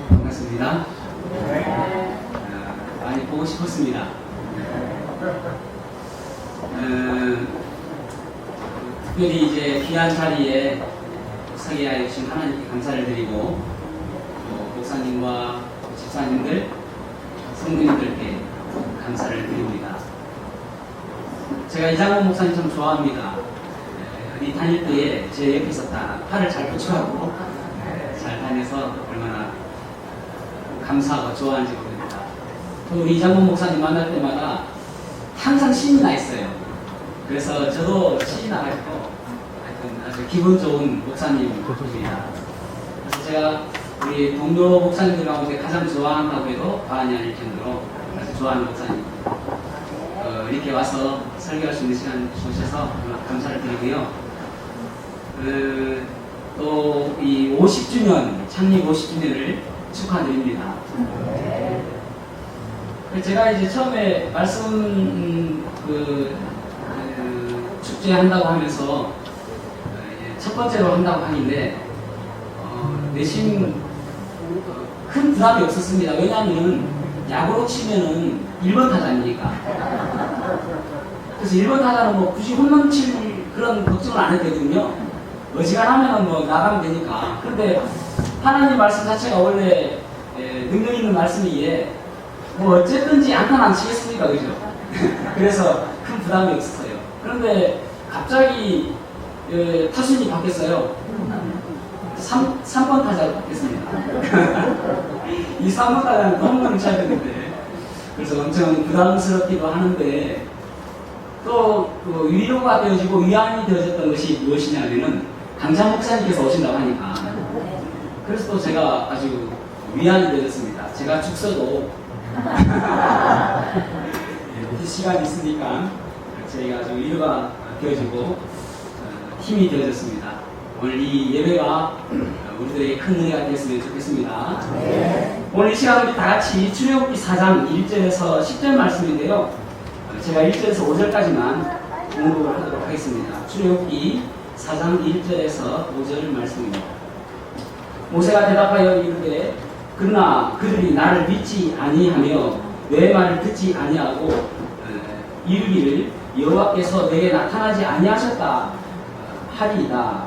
반갑습니다. 많이 보고 싶었습니다. 특별히 이제 귀한 자리에 서게 하여 주신 하나님께 감사를 드리고, 목사님과 집사님들, 성도님들께 감사를 드립니다. 제가 이장원 목사님 참 좋아합니다. 어디 다닐 때에 제 옆에서 다 팔을 잘 붙여가고 잘 다녀서 얼마나 감사하고 좋아하는지 모릅니다. 또 우리 이장원 목사님 만날 때마다 항상 신이 나 있어요. 그래서 저도 신이 나가지고 하여튼 아주 기분 좋은 목사님입니다. 그래서 제가 우리 동료 목사님들 가운데 가장 좋아한다고 해도 과언이 아닐 정도로 아주 좋아하는 목사님입니다. 이렇게 와서 설교할 수 있는 시간 주셔서 감사를 드리고요. 또 이 50주년, 창립 50주년을 축하드립니다. 제가 이제 처음에 말씀 축제 한다고 하면서 첫 번째로 한다고 하는데 내심 큰 부담이 없었습니다. 왜냐하면 야구로 치면은 1번 타자입니까? 그래서 1번 타자는 뭐 굳이 홈런 칠 그런 걱정을 안 해도 되거든요. 어지간하면은 뭐 나가면 되니까. 그런데 하나님 말씀 자체가 원래 능력 있는 말씀이기에 뭐 어쨌든지 안타는 안 치겠습니까? 그죠? 그래서 큰 부담이 없었어요. 그런데 갑자기 타순이 바뀌었어요. 3번 타자로 바뀌었습니다. 이 3번 타자는 홈런을 쳐야 되는데, 그래서 엄청 부담스럽기도 하는데, 또 위로가 되어지고 위안이 되어졌던 것이 무엇이냐면은 강장 목사님께서 오신다고 하니까, 그래서 또 제가 아주 위안이 되어졌습니다. 제가 죽 써도 이렇게 시간이 있으니까 저희가 아주 위로가 되어지고 힘이 되어졌습니다. 오늘 이 예배가 우리들에게 큰 은혜가 되었으면 좋겠습니다. 오늘 이 시간 우리 다 같이 출애굽기 4장 1절에서 10절 말씀인데요. 제가 1절에서 5절까지만 공부를 하도록 하겠습니다. 출애굽기 4장 1절에서 5절 말씀입니다. 모세가 대답하여 이르되 그러나 그들이 나를 믿지 아니하며 내 말을 듣지 아니하고 이르기를 여호와께서 내게 나타나지 아니하셨다 하리이다.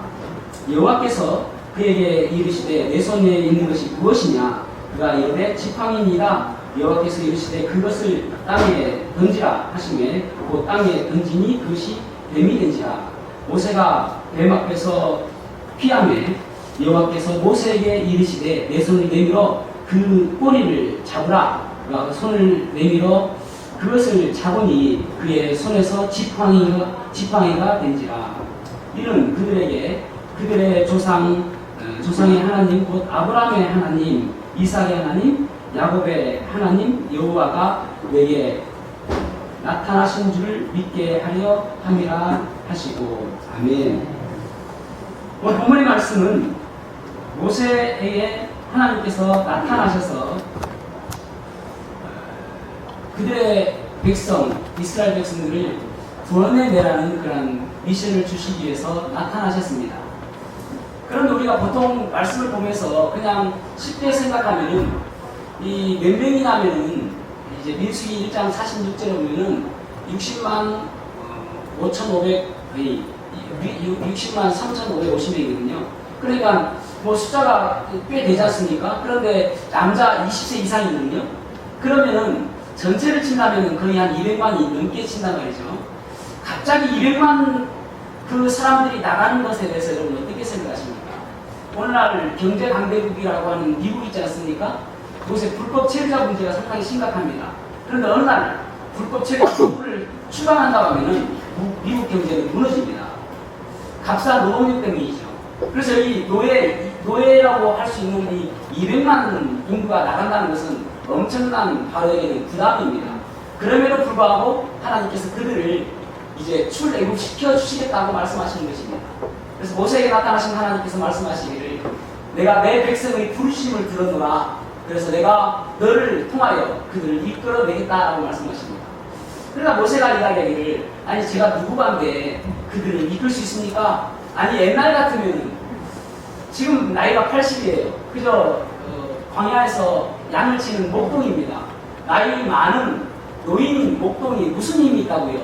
여호와께서 그에게 이르시되 내 손에 있는 것이 무엇이냐? 그가 이르되 지팡이니라. 여호와께서 이르시되 그것을 땅에 던지라 하시매 곧 땅에 던지니 그것이 뱀이 된지라. 모세가 뱀 앞에서 피하매 여호와께서 모세에게 이르시되 내 손을 내밀어 그 꼬리를 잡으라. 그가 손을 내밀어 그것을 잡으니 그의 손에서 지팡이가 된지라. 이는 그들에게 그들의 조상의 하나님 곧 아브라함의 하나님, 이삭의 하나님, 야곱의 하나님 여호와가 내게 나타나신 줄 믿게 하려 함이라 하시고. 아멘. 오늘 본문의 말씀은 모세에게 하나님께서 나타나셔서 그들의 백성, 이스라엘 백성들을 구원해내라는 그런 미션을 주시기 위해서 나타나셨습니다. 그런데 우리가 보통 말씀을 보면서 그냥 쉽게 생각하면은 이 몇 명이냐면은 이제 민수기 1장 46절에 보면은 60만 3,550명이거든요. 그러니까 뭐 숫자가 꽤 되지 않습니까? 그런데 남자 20세 이상이거든요. 그러면은 전체를 친다면은 거의 한 200만이 넘게 친단 말이죠. 갑자기 200만 그 사람들이 나가는 것에 대해서 여러분 어떻게 생각하십니까? 오늘날 경제 강대국이라고 하는 미국 있지 않습니까? 요새 불법 체류자 문제가 상당히 심각합니다. 그런데 어느 날 불법 체류자를 추방한다고 하면은 미국 경제는 무너집니다. 값싼 노동력 때문이죠. 그래서 이 노예라고 할 수 있는 이 200만 인구가 나간다는 것은 엄청난 바로에게는 부담입니다. 그럼에도 불구하고 하나님께서 그들을 이제 출애굽시켜 주시겠다고 말씀하시는 것입니다. 그래서 모세에게 나타나신 하나님께서 말씀하시기를 내가 내 백성의 부르심을 들었노라. 그래서 내가 너를 통하여 그들을 이끌어내겠다라고 말씀하십니다. 그러니까 모세가 이야기하기를 아니 제가 누구반데 그들을 이끌 수 있습니까? 아니 옛날 같으면 지금 나이가 80이에요. 그저 광야에서 양을 치는 목동입니다. 나이 많은 노인 목동이 무슨 힘이 있다고요?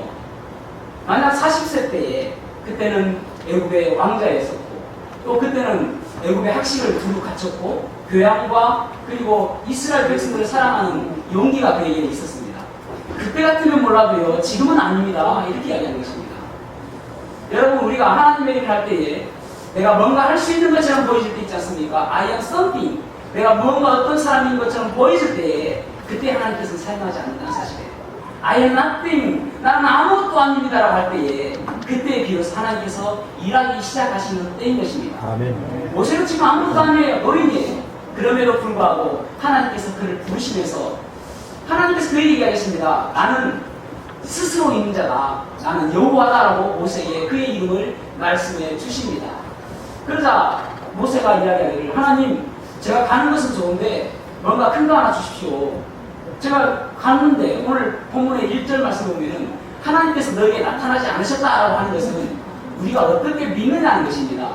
만약 40세 때에 그때는 애굽의 왕자였었고 또 그때는 애굽의 학식을 두루 갖췄고 교양과 그리고 이스라엘 백성들을 사랑하는 용기가 그에게 있었습니다. 그때 같으면 몰라도요, 지금은 아닙니다. 이렇게 이야기하는 것입니다. 여러분, 우리가 하나님의 일을 할 때에 내가 뭔가 할 수 있는 것처럼 보여질 때 있지 않습니까? I am something. 내가 뭔가 어떤 사람인 것처럼 보여질 때에 그때 하나님께서는 사용하지 않는다는 사실이에요. I am nothing. 나는 아무것도 아닙니다라고 할 때에 그때 비로소 하나님께서 일하기 시작하시는 때인 것입니다. 아멘. 모세는 지금 아무것도 아니에요. 노인이에요. 그럼에도 불구하고 하나님께서 그를 부르시면서 하나님께서 그에게 얘기하겠습니다. 나는 스스로 있는 자다. 나는 여호와다라고 모세에게 그의 이름을 말씀해 주십니다. 그러자 모세가 이야기하기를 하나님, 제가 가는 것은 좋은데 뭔가 큰 거 하나 주십시오. 제가 갔는데 오늘 본문의 1절 말씀 보면은 하나님께서 너에게 나타나지 않으셨다라고 하는 것은 우리가 어떻게 믿느냐는 것입니다.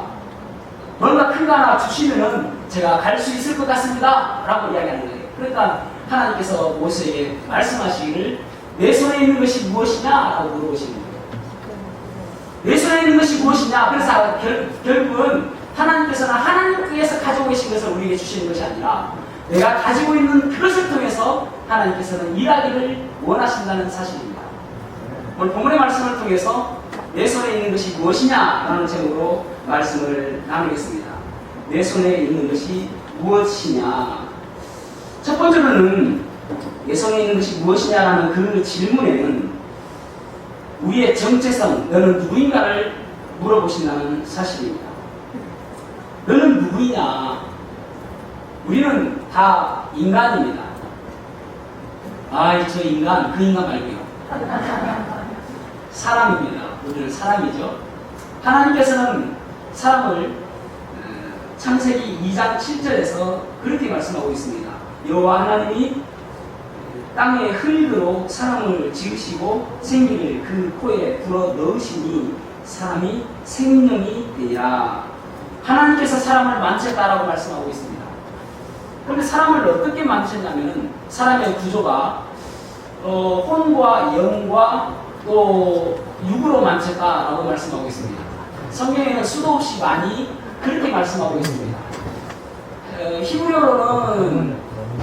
뭔가 큰 거 하나 주시면은 제가 갈 수 있을 것 같습니다 라고 이야기하는 거예요. 그러니까 하나님께서 모세에게 말씀하시기를 내 손에 있는 것이 무엇이냐 라고 물어보시는 거예요. 내 손에 있는 것이 무엇이냐. 그래서 결국은 하나님께서는 하나님께서 가지고 계신 것을 우리에게 주시는 것이 아니라 내가 가지고 있는 그것을 통해서 하나님께서는 일하기를 원하신다는 사실입니다. 오늘 본문의 말씀을 통해서 내 손에 있는 것이 무엇이냐라는 제목으로 말씀을 나누겠습니다. 내 손에 있는 것이 무엇이냐. 첫 번째로는 내 손에 있는 것이 무엇이냐라는 그 질문에는 우리의 정체성, 너는 누구인가를 물어보신다는 사실입니다. 너는 누구이냐? 우리는 다 인간입니다. 저 인간, 그 인간 말고요. 사람입니다. 우리는 사람이죠. 하나님께서는 사람을 창세기 2장 7절에서 그렇게 말씀하고 있습니다. 여호와 하나님이 땅의 흙으로 사람을 지으시고 생기를 그 코에 불어 넣으시니 사람이 생명이 되리라. 하나님께서 사람을 만드셨다라고 말씀하고 있습니다. 그런데 사람을 어떻게 만드셨냐면은 사람의 구조가 혼과 영과 또 육으로 만드셨다라고 말씀하고 있습니다. 성경에는 수도 없이 많이 그렇게 말씀하고 있습니다. 히브리어로는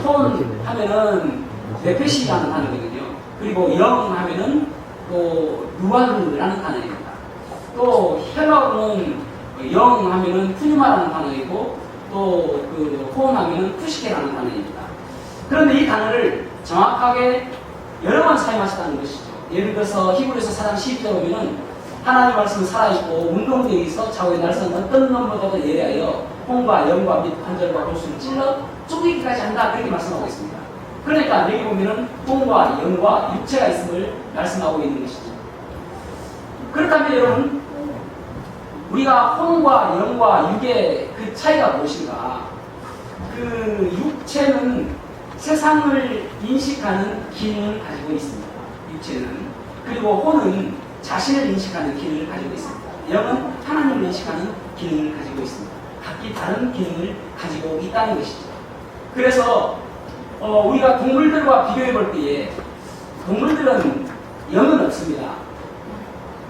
혼 하면은 네페시라는 단어거든요. 그리고 영 하면은 또 루아르라는 단어입니다. 또 헬라어로는 영 하면은 푸뉴마라는 단어이고 또 그 혼 하면은 푸시케라는 단어입니다. 그런데 이 단어를 정확하게 여러 번 사용하셨다는 것이죠. 예를 들어서 히브리서 4장 12절 보면은 하나님의 말씀은 살아있고 운동되어 있어 좌우의 날선 어떤 놈보다도 예리하여 혼과 영과 및 관절과 골수를 찔러 쪼개기까지 한다. 그렇게 말씀하고 있습니다. 그러니까 여기 보면은 혼과 영과 육체가 있음을 말씀하고 있는 것이죠. 그렇다면 여러분, 우리가 혼과 영과 육의 그 차이가 무엇인가? 그 육체는 세상을 인식하는 기능을 가지고 있습니다. 육체는. 그리고 혼은 자신을 인식하는 기능을 가지고 있습니다. 영은 하나님을 인식하는 기능을 가지고 있습니다. 각기 다른 기능을 가지고 있다는 것이죠. 그래서 우리가 동물들과 비교해 볼 때에 동물들은 영은 없습니다.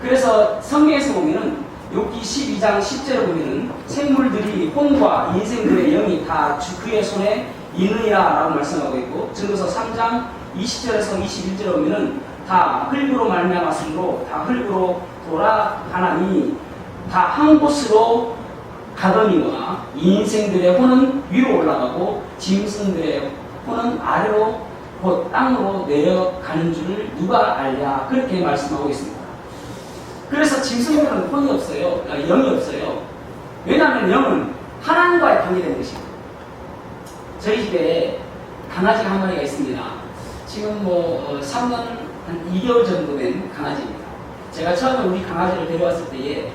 그래서 성경에서 보면은 욥기 12장 10절에 보면은 생물들이 혼과 인생들의 영이 다 그의 손에 있느니라 라고 말씀하고 있고, 전도서 3장 20절에서 21절에 보면은 다 흙으로 말미암았으므로 다 흙으로 돌아가나니 다 한 곳으로 가더니와 인생들의 혼은 위로 올라가고 짐승들의 혼은 아래로 곧 땅으로 내려가는 줄을 누가 알랴. 그렇게 말씀하고 있습니다. 그래서 짐승들은 혼이 없어요. 영이 없어요. 왜냐하면 영은 하나님과의 관계된 것입니다. 저희 집에 강아지가 한 마리가 있습니다. 지금 3년 한 2개월 정도 된 강아지입니다. 제가 처음에 우리 강아지를 데려왔을 때에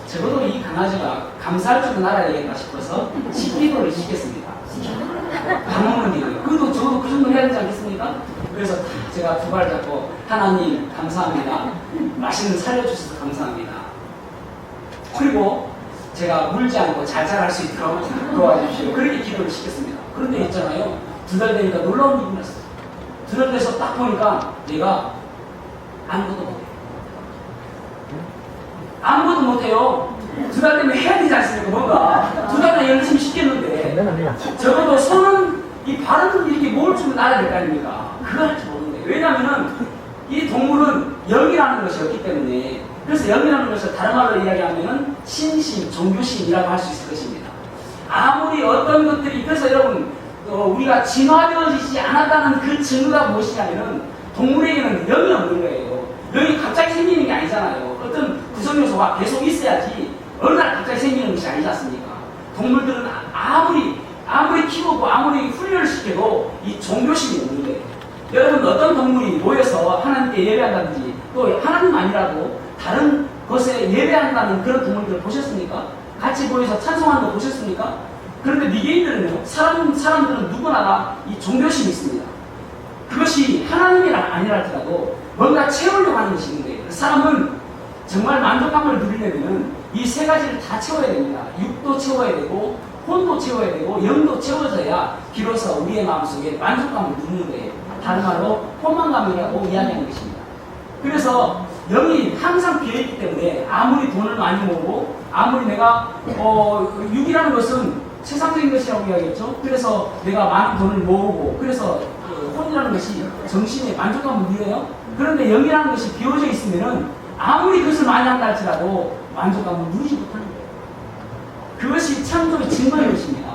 적어도 이 강아지가 감사할 줄은 알아야 되겠다 싶어서 식기도를 시켰습니다. 밥 먹는 일을. 그래도 저도 그 정도 해야 되지 않겠습니까? 그래서 제가 두 발 잡고 하나님 감사합니다. 맛있는 살려주셔서 감사합니다. 그리고 제가 물지 않고 잘 자랄 수 있도록 도와주십시오. 그렇게 기도를 시켰습니다. 그런데 있잖아요. 2달 되니까 놀라운 기분이 났어요. 2달 돼서 딱 보니까 내가 아무것도 못해요. 아무것도 못해요. 2달 되면 해야 되지 않습니까? 뭔가 2달에 열심히 시켰는데 적어도 손은 이 발은 이렇게 뭘 주면 알아야 될 거 아닙니까? 그거 할 줄 모르는데. 왜냐면은 이 동물은 영이라는 것이 없기 때문에, 그래서 영이라는 것을 다른 말로 이야기하면은 신심, 종교심이라고 할 수 있을 것입니다. 아무리 어떤 것들이, 그래서 여러분 우리가 진화되어지지 않았다는 그 증거가 무엇이냐면은 동물에게는 영이 없는 거예요. 영이 갑자기 생기는 게 아니잖아요. 어떤 구성요소가 계속 있어야지 어느 날 갑자기 생기는 것이 아니지 않습니까? 동물들은 아무리 키우고 아무리 훈련을 시켜도 이 종교심이 없는 거예요. 여러분 어떤 동물이 모여서 하나님께 예배한다든지 또 하나님 아니라도 다른 것에 예배한다는 그런 동물들을 보셨습니까? 같이 모여서 찬송하는 거 보셨습니까? 그런데 미개인들은요, 사람들은 누구나 이 종교심이 있습니다. 그것이 하나님이 아니라 할지라도 뭔가 채우려고 하는 것이 있는 거예요. 사람은 정말 만족감을 누리려면 이 세 가지를 다 채워야 됩니다. 육도 채워야 되고, 혼도 채워야 되고, 영도 채워져야 비로소 우리의 마음속에 만족감을 누리는 거예요. 다른 말로 포만감이라고 이야기하는 것입니다. 그래서 영이 항상 비어있기 때문에 아무리 돈을 많이 모으고 아무리 내가 육이라는 것은 세상적인 것이라고 이야기했죠. 그래서 내가 많은 돈을 모으고 그래서 혼이라는 것이 정신의 만족감을 누려요. 그런데 영이라는 것이 비워져 있으면은 아무리 그것을 많이 한다 할지라도 만족감을 누리지 못하는 거예요. 그것이 창조의 증거인 것입니다.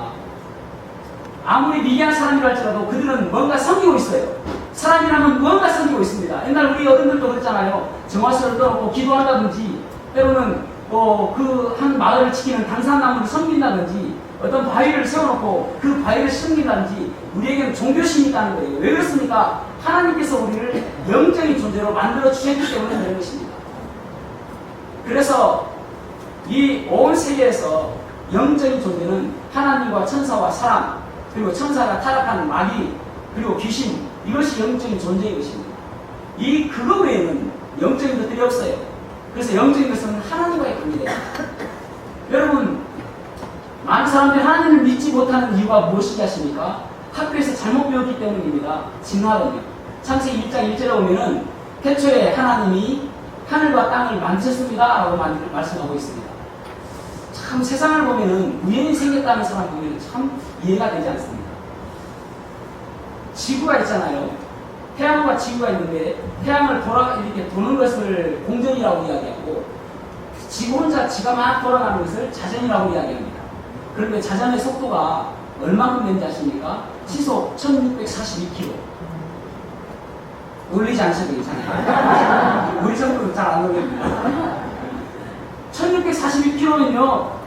아무리 미개한 사람이라 할지라도 그들은 뭔가 섬기고 있어요. 사람이라면 뭔가 섬기고 있습니다. 옛날 우리 어른들도 그랬잖아요. 정화수를 떠놓고 기도한다든지 때로는 그 한 마을을 지키는 당산나무를 섬긴다든지 어떤 바위를 세워놓고 그 바위를 섬긴다든지 우리에게는 종교심이 있다는 거예요. 왜 그렇습니까? 하나님께서 우리를 영적인 존재로 만들어 주셨기 때문에 그런 것입니다. 그래서 이 온 세계에서 영적인 존재는 하나님과 천사와 사람, 그리고 천사가 타락한 마귀, 그리고 귀신, 이것이 영적인 존재인 것입니다. 그거 외에는 영적인 것들이 없어요. 그래서 영적인 것은 하나님과의 관계예요. 여러분, 많은 사람들이 하나님을 믿지 못하는 이유가 무엇인지 아십니까? 학교에서 잘못 배웠기 때문입니다. 진화론이요. 창세기 1장 1절에 보면은 태초에 하나님이 하늘과 땅을 만드셨습니다 라고 말씀하고 있습니다. 참 세상을 보면은 우연히 생겼다는 사람 보면 참 이해가 되지 않습니다. 지구가 있잖아요. 태양과 지구가 있는데 태양을 이렇게 도는 것을 공전이라고 이야기하고 지구 혼자 지가 막 돌아가는 것을 자전이라고 이야기합니다. 그런데 자전의 속도가 얼마큼 되는지 아십니까? 시속 1642km. 놀리지 않으셔도 괜찮아요. 우리 정도는 잘 안 놀립니다. 1642km면요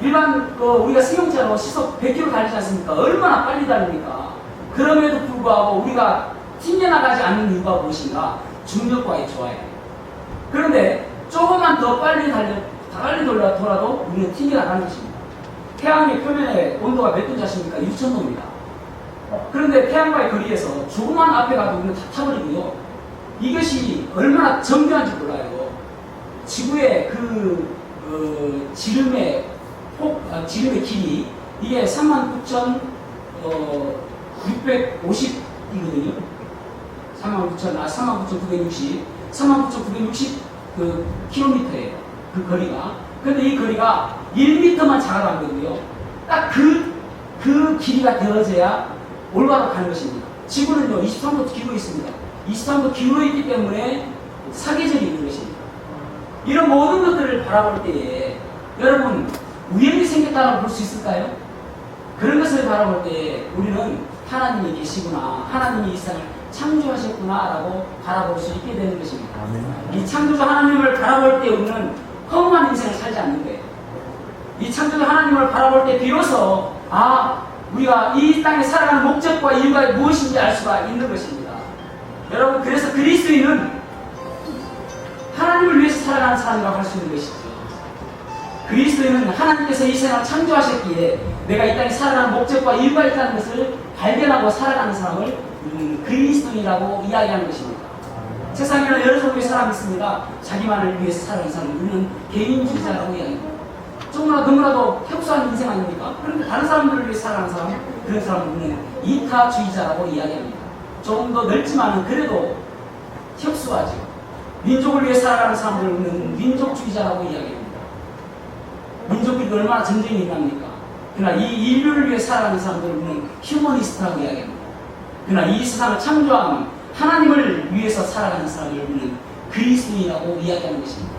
일반 우리가 승용차로 시속 100km 달리지 않습니까? 얼마나 빨리 달립니까? 그럼에도 불구하고 우리가 튕겨나가지 않는 이유가 무엇인가? 중력과의 조화예요. 그런데 조금만 더 빨리 돌아도 우리는 튕겨나가는 것입니다. 태양의 표면의 온도가 몇 도인지 아십니까? 6000도입니다. 그런데 태양과의 거리에서 조그만 앞에 가도 우리는 다 타버리고요. 이것이 얼마나 정교한지 몰라요. 지구의 지름의 길이 이게 39,650이거든요. 39,960 그 킬로미터예요. 그 거리가. 근데 이 거리가 1m만 작아도 안 되고요. 딱 그 길이가 되어져야 올바로 가는 것입니다. 지구는요 23도 기울어 있습니다. 23도 기울어 있기 때문에 사계절이 있는 것입니다. 이런 모든 것들을 바라볼 때에 여러분 우연히 생겼다고 볼 수 있을까요? 그런 것을 바라볼 때에 우리는 하나님이 계시구나, 하나님이 이 세상을 창조하셨구나 라고 바라볼 수 있게 되는 것입니다. 이 창조주 하나님을 바라볼 때 우리는 허무한 인생을 살지 않는 거예요. 이 창조주 하나님을 바라볼 때 비로소 우리가 이 땅에 살아가는 목적과 이유가 무엇인지 알 수가 있는 것입니다. 여러분, 그래서 그리스도인은 하나님을 위해서 살아가는 사람이라고 할 수 있는 것이죠. 그리스도인은 하나님께서 이 세상을 창조하셨기에 내가 이 땅에 살아가는 목적과 이유가 있다는 것을 발견하고 살아가는 사람을 그리스도인이라고 이야기하는 것입니다. 세상에는 여러 종류의 사람이 있습니다. 자기만을 위해서 살아가는 사람, 우리는 개인주의자라고 이야기합니다. 너무나도 태국사한 인생 아닙니까? 그런데 다른 사람들을 위해서 살아가는 사람은 그런 사람은 이타주의자라고 이야기합니다. 조금 더 넓지만은 그래도 협소하죠. 민족을 위해 살아가는 사람들은 민족주의자라고 이야기합니다. 민족끼리 얼마나 전쟁이 일어납니까? 그러나 이 인류를 위해 살아가는 사람들은 휴머니스트라고 이야기합니다. 그러나 이 세상을 창조한 하나님을 위해서 살아가는 사람들은 그리스도인이라고 이야기하는 것입니다.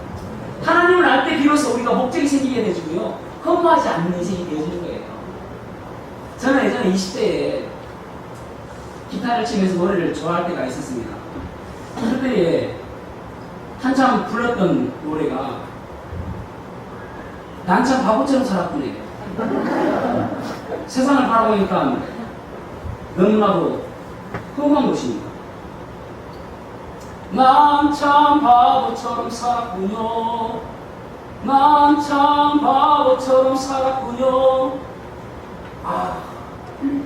하나님을 알 때 비로소 우리가 목적이 생기게 되주고요. 허무하지 않는 인생이 되어지는 거예요. 저는 예전에 20대에 기타를 치면서 노래를 좋아할 때가 있었습니다. 그때에 한참 불렀던 노래가 난 참 바보처럼 살았구네. 세상을 바라보니까 너무나도 험한 것입니다. 난 참 바보처럼 살았군요. 난 참 바보처럼 살았군요.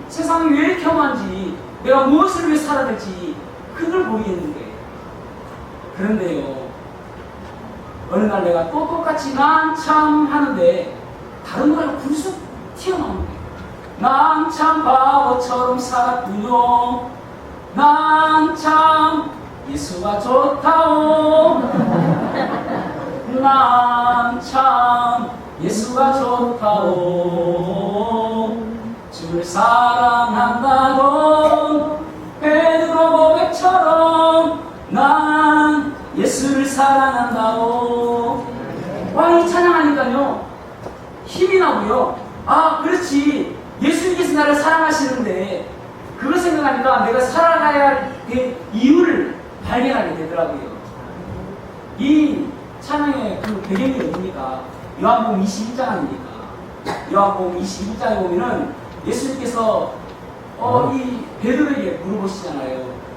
세상이 왜 이렇게 험한지, 내가 무엇을 위해 살아야 될지 그걸 모르겠는데, 그런데요, 어느 날 내가 또 똑같이 난 참 하는데 다른 노래가 불쑥 튀어나오는 거예요. 난 참 바보처럼 살았군요. 난 참 예수가 좋다오. 난 참 예수가 좋다오. 주를 사랑한다던 베드로 고백처럼 난 예수를 사랑한다오. 이 찬양하니까요 힘이 나고요. 그렇지, 예수님께서 나를 사랑하시는데 그거 생각하니까 내가 살아가야 될 이유를 발견하게 되더라고요. 이 찬양의 그 배경이 어딥니까? 요한복음 21장 아닙니까? 요한복음 21장에 보면은 예수님께서 이 베드로에게 물어보시잖아요.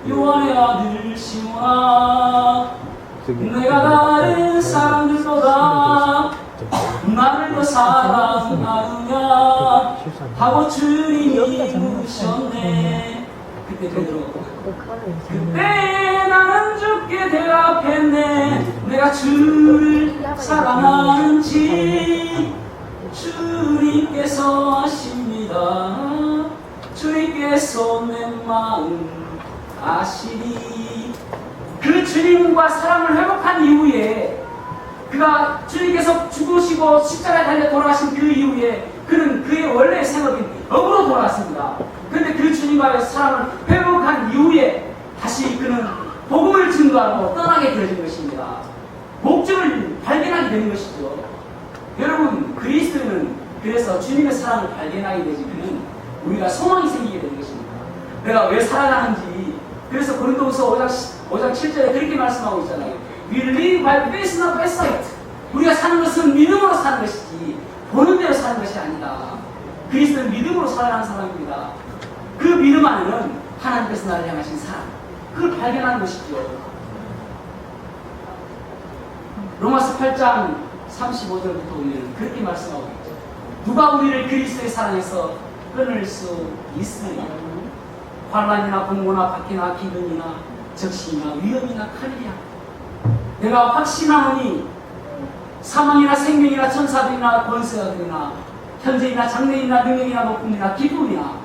요한의 아들 시몬아, 내가 다른 사람들보다 나를 더 사랑하느냐 하고 주님이 묻으셨네. 그때 베드로, 그때 나는 주께 대답했네. 내가 주를 사랑하는지 주님께서 아십니다. 주님께서 내 마음 아시리. 그 주님과 사랑을 회복한 이후에, 그가 주님께서 죽으시고 십자가에 달려 돌아가신 그 이후에 그는 그의 원래의 생업인 업으로 돌아갔습니다. 그런데 그 주님과의 사랑을 회복한 이후에 다시 그는 복음을 증거하고 떠나게 되어진 것입니다. 목적을 발견하게 되는 것이죠. 여러분, 그리스도는 그래서 주님의 사랑을 발견하게 되지, 그는 우리가 소망이 생기게 되는 것입니다. 내가 왜 살아가는지, 그래서 고린도후서 5장 7절에 그렇게 말씀하고 있잖아요. We live by faith, not by sight. 우리가 사는 것은 믿음으로 사는 것이지 보는 대로 사는 것이 아니다. 그리스도는 믿음으로 살아가는 사람입니다. 그 믿음 안에는 하나님께서 나를 향하신 사랑, 그걸 발견하는 것이죠. 로마서 8장 35절부터 보면 그렇게 말씀하고 있죠. 누가 우리를 그리스도의 사랑에서 끊을 수 있으느냐? 환난이나 공고나 박해나 기근이나 적신이나 위험이나 칼이야. 내가 확신하노니 사망이나 생명이나 천사들이나 권세자들이나 현재이나 장래이나 능력이나 높음이나 기쁨이나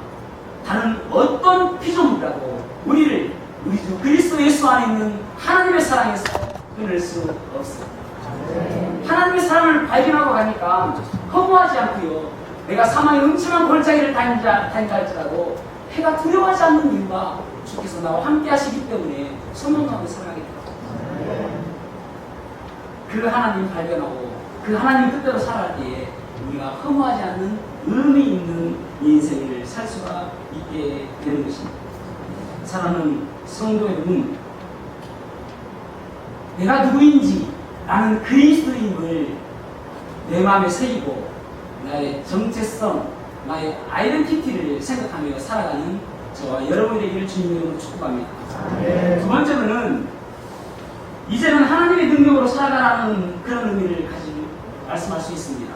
다른 어떤 피조물이라도 우리를 우리 주 그리스도 예수 안에 있는 하나님의 사랑에서 끊을 수 없습니다. 하나님의 사랑을 발견하고 가니까 허무하지 않고요. 내가 사망의 음침한 골짜기를 다닌다 할지라도 해가 두려워하지 않는 이유가 주께서 나와 함께 하시기 때문에 소망하고 사랑하게 됩니다. 그 하나님 발견하고 그 하나님 뜻대로 살아갈 때에 우리가 허무하지 않는 의미 있는 인생을 살 수가 있게 되는 것입니다. 사랑하는 성도 여러분, 내가 누구인지 라는 그리스도임을 내 마음에 새기고 나의 정체성, 나의 아이덴티티를 생각하며 살아가는 저와 여러분이 되기를 주님의 이름으로 축복합니다. 두 번째로는 이제는 하나님의 능력으로 살아가라는 그런 의미를 가지고 말씀할 수 있습니다.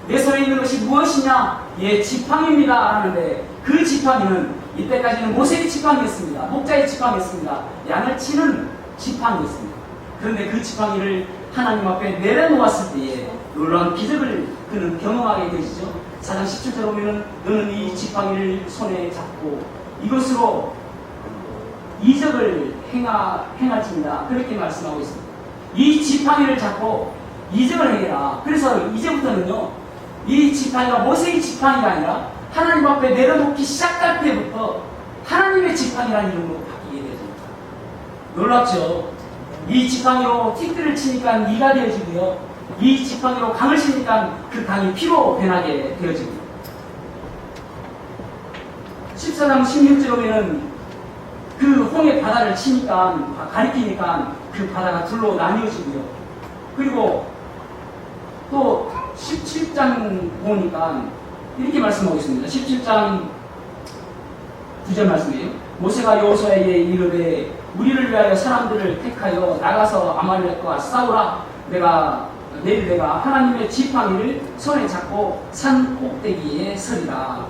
내 손에 있는 것이 무엇이냐? 지팡이입니다 하는데, 그 지팡이는 이때까지는 모세의 지팡이였습니다. 목자의 지팡이였습니다. 양을 치는 지팡이였습니다. 그런데 그 지팡이를 하나님 앞에 내려놓았을 때에 놀라운 기적을 그는 경험하게 되시죠. 4장 17절 보면은 너는 이 지팡이를 손에 잡고 이것으로 이적을 행할지니라 그렇게 말씀하고 있습니다. 이 지팡이를 잡고 이적을 행해라. 그래서 이제부터는요, 이 지팡이가 모세의 지팡이가 아니라 하나님 앞에 내려놓기 시작할 때부터 하나님의 지팡이라는 이름으로 바뀌게 되어집니다. 놀랍죠? 이 지팡이로 티끌을 치니까 이가 되어지고요, 이 지팡이로 강을 치니까 그 강이 피로 변하게 되어집니다. 14장 16절에 보면 그 홍해 바다를 치니까, 가리키니까 그 바다가 둘로 나뉘어지고요. 그리고 또 17장 보니까 이렇게 말씀하고 있습니다. 17장 9절 말씀이에요. 모세가 여호수아에게 이르되 우리를 위하여 사람들을 택하여 나가서 아말렉과 싸우라. 내일 내가 하나님의 지팡이를 손에 잡고 산 꼭대기에 서리라.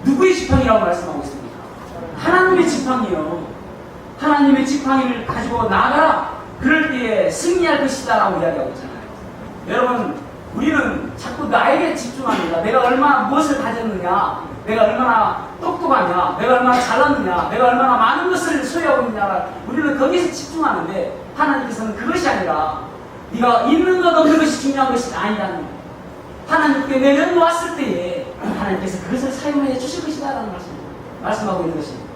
누구의 지팡이라고 말씀하고 있습니까? 하나님의 지팡이요. 하나님의 지팡이를 가지고 나가라. 그럴 때에 승리할 것이다 라고 이야기하고 있잖아요. 여러분, 우리는 자꾸 나에게 집중합니다. 내가 얼마나 무엇을 가졌느냐, 내가 얼마나 똑똑하냐, 내가 얼마나 잘났느냐, 내가 얼마나 많은 것을 소유하고 있느냐, 우리는 거기서 집중하는데 하나님께서는 그것이 아니라 네가 있는 것 없는 것이 중요한 것이 아니라는 거예요. 하나님께 내려놓았을 때에 하나님께서 그것을 사용해 주실 것이다 라는 말씀하고 있는 것입니다.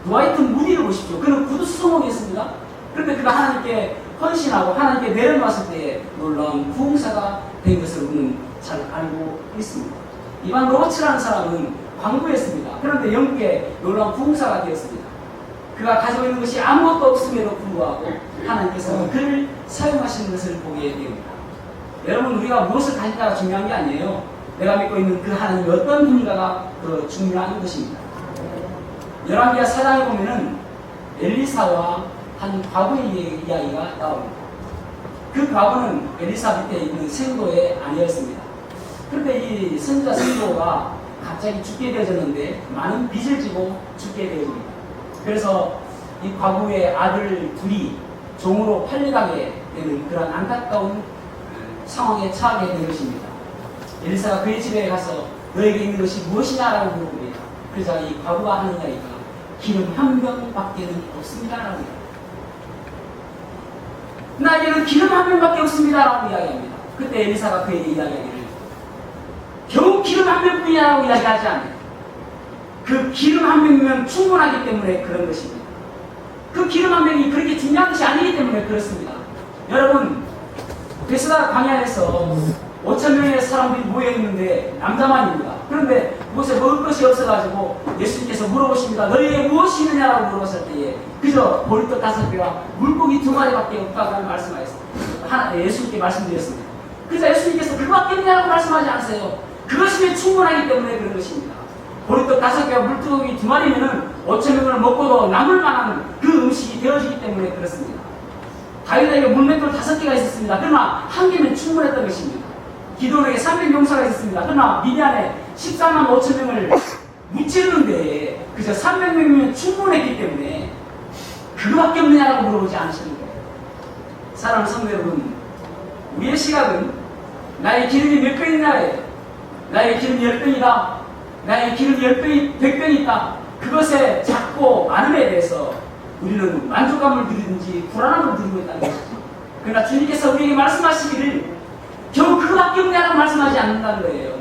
드와이트 무디를 보십시오. 그는 구두 수송원이었습니다. 그런데 그가 하나님께 헌신하고 하나님께 내려놓았을 때에 놀라운 부흥사가 된 것을 우리는 잘 알고 있습니다. 이반 로버츠라는 사람은 광부였습니다. 그런데 영국에 놀라운 부흥사가 되었습니다. 그가 가지고 있는 것이 아무것도 없음에도 불구하고 하나님께서 그를 사용하시는 것을 보게 됩니다. 여러분, 우리가 무엇을 가진다가 중요한 게 아니에요. 내가 믿고 있는 그 하나님이 어떤 분인가가 더 중요한 것입니다. 열왕기하 4장에 보면은 엘리사와 한 과부의 이야기가 나옵니다. 그 과부는 엘리사 밑에 있는 생도의 아내였습니다. 그런데 이 선지자 생도가 갑자기 죽게 되어졌는데 많은 빚을 지고 죽게 되어집니다. 그래서 이 과부의 아들 둘이 종으로 팔려가게 되는 그런 안타까운 상황에 처하게 된 것입니다. 엘리사가 그의 집에 가서 너에게 있는 것이 무엇이냐라고 물어봅니다. 그래서 이 과부가 하는 이야기가 기름 한 병밖에는 없습니다라고 합니다. 나에게는 기름 한 병밖에 없습니다라고 이야기합니다. 그때 엘리사가 그에게 이야기하기를 겨우 기름 한 병뿐이라고 이야기하지 않아요. 그 기름 한 병이면 충분하기 때문에 그런 것입니다. 그 기름 한 병이 그렇게 중요한 것이 아니기 때문에 그렇습니다. 여러분, 베스다 광야에서 5,000명의 사람들이 모여있는데 남자만입니다. 그런데 무엇에 먹을 것이 없어가지고 예수님께서 물어보십니다. 너희에게 무엇이 있느냐라고 물어봤을 때에 그저 보리떡 5개와 물고기 2마리밖에 없다고 말씀하셨습니다. 예수님께 말씀드렸습니다. 그래서 예수님께서 그거밖에 없냐라고 말씀하지 않으세요. 그것이면 충분하기 때문에 그런 것입니다. 보리떡 5개와 물고기 2마리면은 5,000명을 먹고도 남을 만한 그 음식이 되어지기 때문에 그렇습니다. 다윗에게 물맷돌 5개가 있었습니다. 그러나 한 개면 충분했던 것입니다. 기도원에게 300용사가 있었습니다. 그러나 미디안에 14만 5천 명을 무찌르는데 그저 300명이면 충분했기 때문에 그거밖에 없느냐라고 물어보지 않으시는 거예요. 사랑하는 성도 여러분, 우리의 시각은 나의 기름이 몇 병이냐예요. 나의 기름이 10병이다. 나의 기름이 100병이 있다. 그것에 작고 많음에 대해서 우리는 만족감을 누리든지 불안함을 누리고 있다는 것이죠. 그러나 주님께서 우리에게 말씀하시기를 겨우 그거밖에 없냐라고 말씀하지 않는다는 거예요.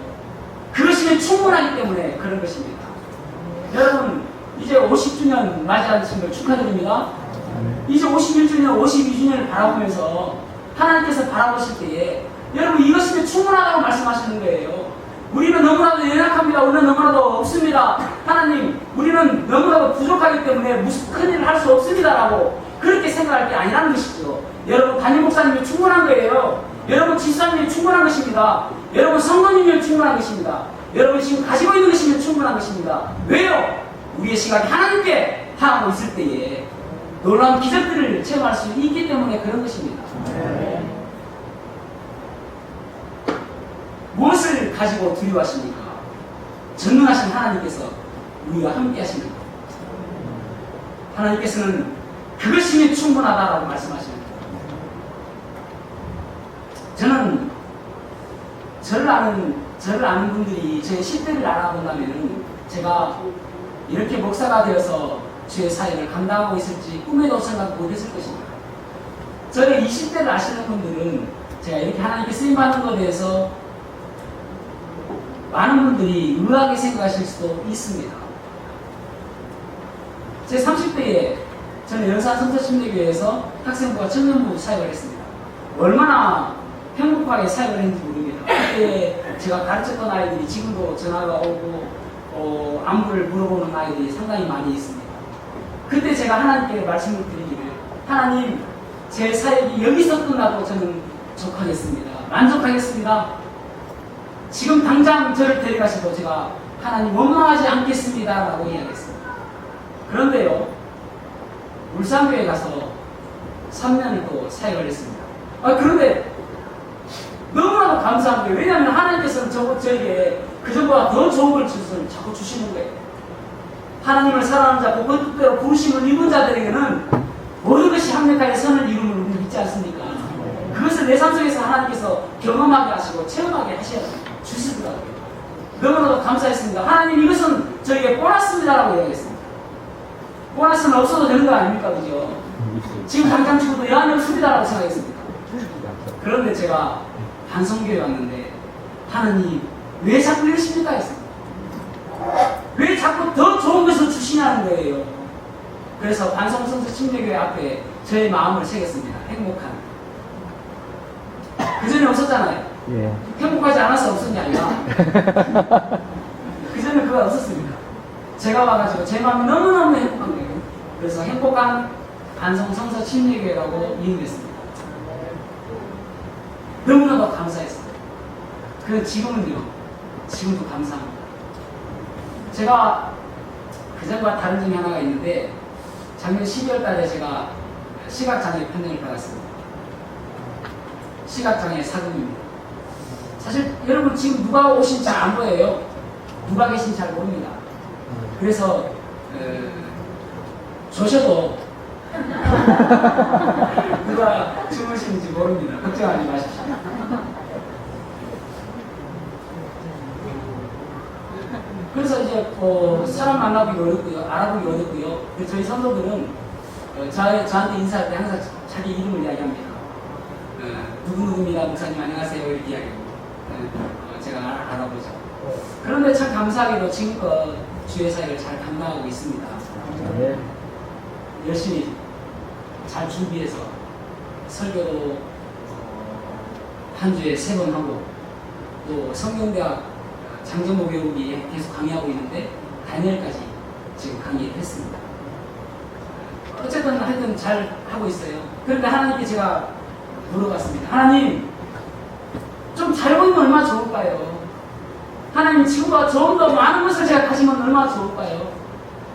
그것이면 충분하기 때문에 그런 것입니다. 여러분, 이제 50주년 맞이하신 걸 축하드립니다. 이제 51주년, 52주년을 바라보면서 하나님께서 바라보실 때에 여러분 이것이면 충분하다고 말씀하시는 거예요. 우리는 너무나도 연약합니다. 우리는 너무나도 없습니다. 하나님, 우리는 너무나도 부족하기 때문에 무슨 큰일을 할 수 없습니다라고 그렇게 생각할 게 아니라는 것이죠. 여러분, 담임 목사님이 충분한 거예요. 여러분, 집사님이 충분한 것입니다. 여러분, 성도님이 충분한 것입니다. 여러분, 지금 가지고 있는 것이면 충분한 것입니다. 왜요? 우리의 시각이 하나님께 향하고 있을 때에 놀라운 기적들을 체험할 수 있기 때문에 그런 것입니다. 무엇을 가지고 두려워하십니까? 전능하신 하나님께서 우리와 함께 하십니다. 하나님께서는 그것이면 충분하다라고 말씀하십니다. 저를 아는 분들이 제 10대를 알아본다면은 제가 이렇게 목사가 되어서 주의 사역을 감당하고 있을지 꿈에도 생각 못했을 것입니다. 저를 20대를 아시는 분들은 제가 이렇게 하나님께 쓰임받는 것에 대해서 많은 분들이 의아하게 생각하실 수도 있습니다. 제 30대에 저는 연산 성서침례교회에서 학생부와 청년부 사역을 했습니다. 얼마나 행복하게 사역을 했는지 모릅니다. 그때 제가 가르쳤던 아이들이 지금도 전화가 오고 안부를 물어보는 아이들이 상당히 많이 있습니다. 그때 제가 하나님께 말씀을 드리기를 하나님 제 사역이 여기서 끝나도 저는 족하겠습니다. 만족하겠습니다. 지금 당장 저를 데려가셔도 제가 하나님 원망하지 않겠습니다 라고 이야기했습니다. 그런데요 울산교회 가서 3년을 또 사역을 했습니다. 그런데 너무나도 감사한 거예요. 왜냐하면 하나님께서는 저에게 그전보다 더 좋은 걸 자꾸 주시는 거예요. 하나님을 사랑하는 자, 그 뜻대로 부르심을 입은 자들에게는 모든 것이 합력하여 선을 이루는 우리는 믿지 않습니까? 그것을 내 삶 속에서 하나님께서 경험하게 하시고 체험하게 하셔야 주시더라고요. 너무나도 감사했습니다. 하나님 이것은 저에게 보너스입니다라고 이야기했습니다. 보너스는 없어도 되는 거 아닙니까? 그죠? 지금 당장 죽어도 여한이 없습니다라고 생각했습니다. 그런데 제가 반성교회 왔는데 하나님 왜 자꾸 이러십니까? 했습니다. 왜 자꾸 더 좋은 것을 주시냐는 거예요. 그래서 반성성서침례교회 앞에 저의 마음을 새겼습니다. 행복한. 그전에 없었잖아요. 예. 행복하지 않아서 없었냐 아니라 그전에 그거 없었습니다. 제가 와가지고 제 마음이 너무너무 행복한 거예요. 그래서 행복한 반성성서침례교회라고 이름했습니다. 너무나도 감사했어요. 그 지금은요. 지금도 감사합니다. 제가 그전과 다른 점이 하나가 있는데 작년 12월 달에 제가 시각장애 판정을 받았습니다. 시각장애 사금입니다. 사실 여러분 지금 누가 오신지 잘 안 보여요. 누가 계신지 잘 모릅니다. 그래서 조셔도 누가 주무시는지 모릅니다. 걱정하지 마십시오. 그래서 이제 사람 만나보기 어렵고요, 알아보기 어렵고요. 저희 선도들은 저한테 인사할 때 항상 자기 이름을 이야기합니다. 누구누구입니다. 목사님 안녕하세요. 이렇게 이야기하고 제가 알아보죠. 그런데 참 감사하게도 지금껏 주의 사역을 잘 감당하고 있습니다. 열심히 잘 준비해서 설교도 한 주에 3번 하고 또 성경대학 장정모 교육이 계속 강의하고 있는데 다니엘까지 지금 강의했습니다. 어쨌든 하여튼 잘 하고 있어요. 그런데 하나님께 제가 물어봤습니다. 하나님 좀 잘 보이면 얼마나 좋을까요? 하나님 지금보다 좀 더 많은 것을 제가 가지면 얼마나 좋을까요?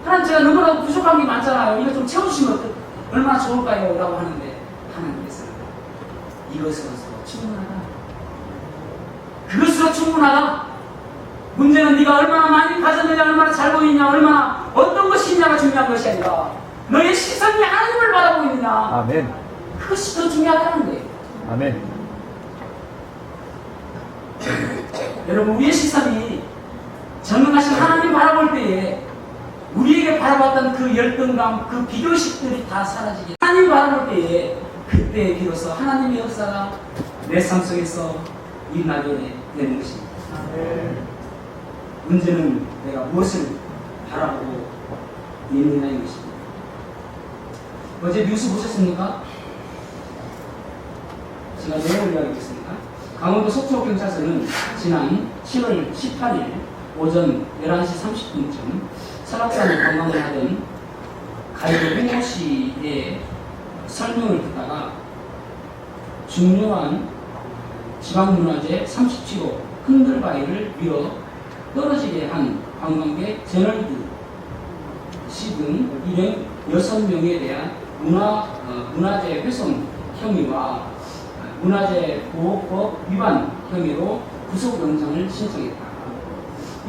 하나님 제가 너무나도 부족한 게 많잖아요. 이거 좀 채워주시면 얼마나 좋을까요? 라고 하는데 하나님께서 이것으로서 충분하다. 그것으로 충분하다. 문제는 네가 얼마나 많이 가졌느냐, 얼마나 잘 보이느냐, 얼마나 어떤 것이 있냐가 중요한 것이 아니라 너의 시선이 하나님을 바라보고 있느냐. 아멘. 그것이 더 중요하다는 거예요. 아멘. 여러분 우리의 시선이 전능하신 하나님 바라볼 때에 우리에게 바라봤던 그 열등감, 그 비교식들이 다 사라지게 하나님 바라볼 때에 그때 비로소 하나님의 역사가 내 삶 속에서 일어나게 되는 것입니다. 문제는 내가 무엇을 바라보고 있느냐인 것입니다. 어제 뉴스 보셨습니까? 제가 내용을 이야기하겠습니다. 강원도 속초경찰서는 지난 7월 18일 오전 11시 30분쯤 설악산을 관광을 하던 가이드 홍모 씨의 설명을 듣다가 중요한 지방문화재 37호 흔들바위를 밀어 떨어지게 한 관광객 제널드 씨 등 일행 6명에 대한 문화재 훼손 혐의와 문화재 보호법 위반 혐의로 구속영장을 신청했다.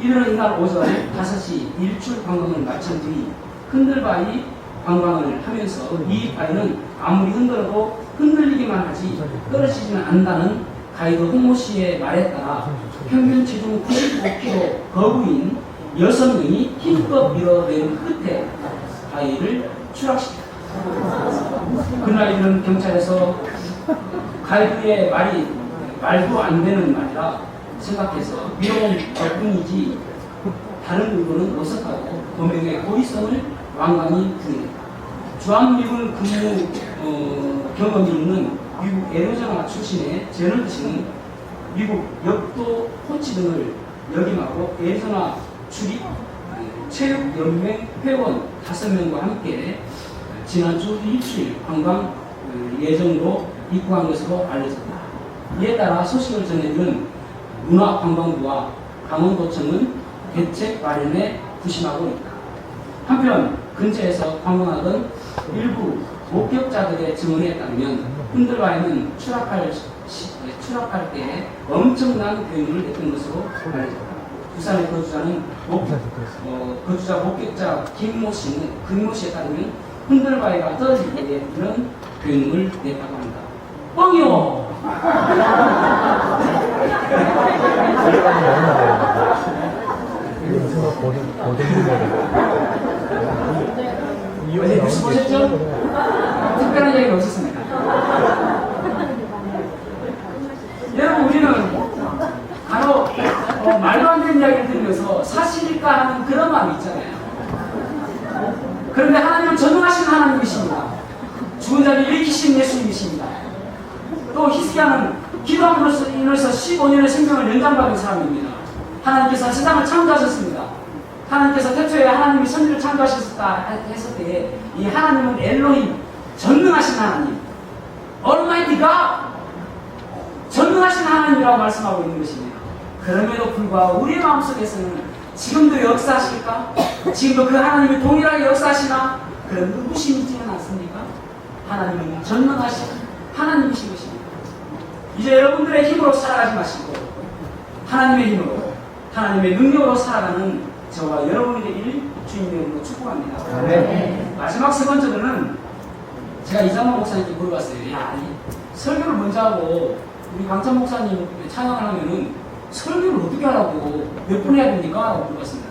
이들은 이날 오전 5시 일출 관광을 마친 뒤 흔들바위 관광을 하면서 이 바위는 아무리 흔들어도 흔들리기만 하지 떨어지지는 않는다는 가이드 홍모 씨의 말에 따라 평균 체중 95kg 거부인 6명이 힘껏 밀어내는 끝에 가이드를 추락시켰다. 그날 이런 경찰에서 가이드의 말도 안 되는 말이라 생각해서 밀어온 것뿐이지 다른 의도는 없었다고 범행의 고의성을 완강히 부인했다. 주한미군 근무 경험이 있는 미국 애리조나 출신의 제널드 씨는 미국 역도 코치 등을 역임하고 애리조나 출입 체육연맹 회원 5명과 함께 지난주 일주일 관광 예정으로 입국한 것으로 알려졌다. 이에 따라 소식을 전해들은 문화관광부와 강원도청은 대책 마련에 부심하고 있다. 한편 근처에서 관광하던 일부 목격자들의 증언에 따르면 흔들바에는 추락할 때 엄청난 괴물을 냈던 것으로 알려졌다. 부산에 거주자는 거주자 목격자 김모 씨에 따르면 흔들바위가 떨어질 때에 그런 괴물을 냈다고 합니다. 뻥이요! 어제 뉴스 보셨죠? 특별한 얘기가 없었습니다. 여러분, 우리는 바로 말도 안 되는 이야기를 들으면서 사실일까 하는 그런 마음이 있잖아요. 그런데 하나님은 전능하신 하나님이십니다. 죽은 자를 일으키신 예수님이십니다. 또 히스기야는 기도함으로 인해서 15년의 생명을 연장받은 사람입니다. 하나님께서 세상을 창조하셨습니다. 하나님께서 태초에 하나님이 천지를 창조하셨다 했을 때에 이 하나님은 엘로힘, 전능하신 하나님, Almighty God, 전능하신 하나님이라고 말씀하고 있는 것입니다. 그럼에도 불구하고 우리의 마음속에서는 지금도 역사하실까? 지금도 그 하나님이 동일하게 역사하시나? 그런 의구심이 있지는 않습니까? 하나님은 전능하신 하나님이신 것입니다. 이제 여러분들의 힘으로 살아가지 마시고 하나님의 힘으로, 하나님의 능력으로 살아가는 저와 여러분이 되길 주님의 이름으로 축복합니다. 네. 마지막 세 번째로는 제가 이장만 목사님께 물어봤어요. 야, 설교를 먼저 하고 우리 강찬 목사님 찬양을 하면은 설교를 어떻게 하라고 몇 분 해야 됩니까? 라고 물어봤습니다.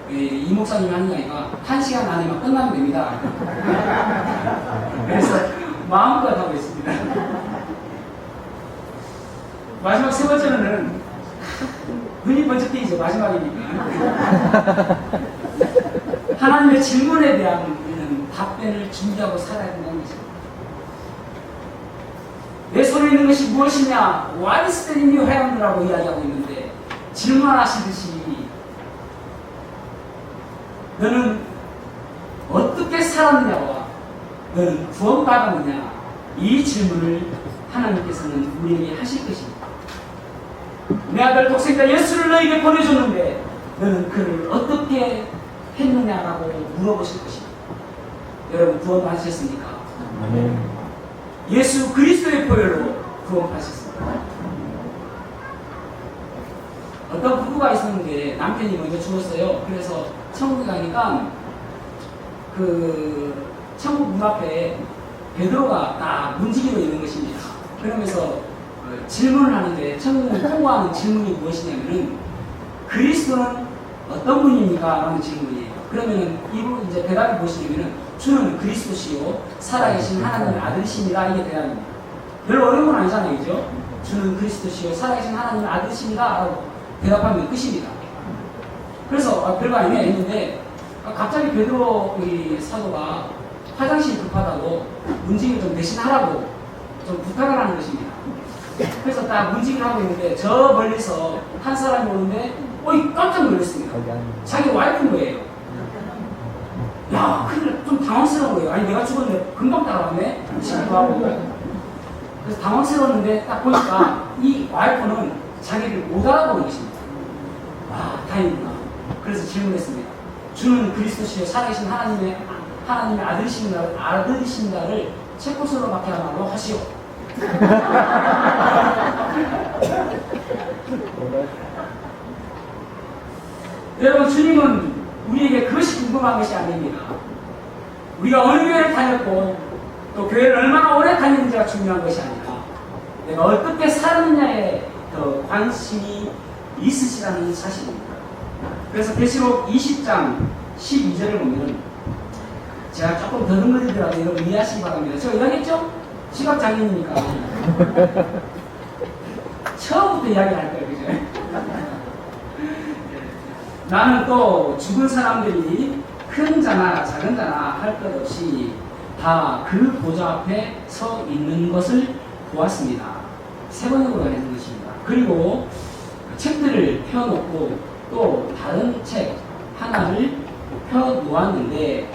이 목사님이 하는 이야기가 1시간 안에만 끝나면 됩니다. 그래서 마음껏 하고 있습니다. 마지막 세 번째로는 눈이 번쩍 뜨이죠. 마지막이니까. 하나님의 질문에 대한 답변을 준비하고 살아야 된다는 것입니다. 내 손에 있는 것이 무엇이냐? What is that in your hand? 라고 이야기하고 있는데 질문하시듯이 너는 어떻게 살았느냐와 너는 구원받았느냐? 이 질문을 하나님께서는 우리에게 하실 것입니다. 내 아들 독생자 예수를 너에게 보내줬는데 너는 그를 어떻게 했느냐라고 물어보실 것입니다. 여러분 구원받으셨습니까? 아멘. 예수 그리스도의 보혈로 구원받으셨습니다. 어떤 부부가 있었는데 남편이 먼저 죽었어요. 그래서 천국에 가니까 그 천국 문 앞에 베드로가 딱 문지기로 있는 것입니다. 그러면서 질문을 하는데 천국을 통과하는 질문이 무엇이냐면은 그리스도는 어떤 분입니까? 라는 질문이에요. 그러면은 이분 이제 대답이 무엇이냐면은 주는 그리스도시요 살아계신 하나님의 아들이십니다. 이게 대답입니다. 별로 어려운 건 아니잖아요, 그죠? 주는 그리스도시요 살아계신 하나님의 아들이십니다. 라고 대답하면 끝입니다. 그래서 별거 아니네 했는데 갑자기 베드로 사도가 화장실이 급하다고 문지기를 좀 대신하라고 좀 부탁을 하는 것입니다. 그래서 딱 문지기를 하고 있는데 저 멀리서 한 사람이 오는데 깜짝 놀랐습니다. 자기 와이프인 거예요. 야, 큰일 좀 당황스러운 거예요. 아니 내가 죽었는데 금방 따라왔네 싶기도 하고. 그래서 당황스러웠는데 딱 보니까 이 와이프는 자기를 못 알아보는 것입니다. 아, 다행이구나. 그래서 질문했습니다. 주는 그리스도시요 살아계신 하나님의 아들이신다를 체코스로밖에 말로 하시오. 여러분 주님은 우리에게 그것이 궁금한 것이 아닙니다. 우리가 어느 교회를 다녔고 또 교회를 얼마나 오래 다녔는지가 중요한 것이 아니라 내가 어떻게 살았느냐에 더 관심이 있으시다는 사실입니다. 그래서 계시록 20장 12절을 보면 제가 조금 더듬거리더라도 여러분 이해하시기 바랍니다. 제가 이야기했죠? 시각장애인이니까 처음부터 이야기할 거예요. 그죠? 나는 또 죽은 사람들이 큰 자나 작은 자나 할 것 없이 다 그 보좌 앞에 서 있는 것을 보았습니다. 세 번역으로 하는 것입니다. 그리고 책들을 펴놓고 또 다른 책 하나를 펴 놓았는데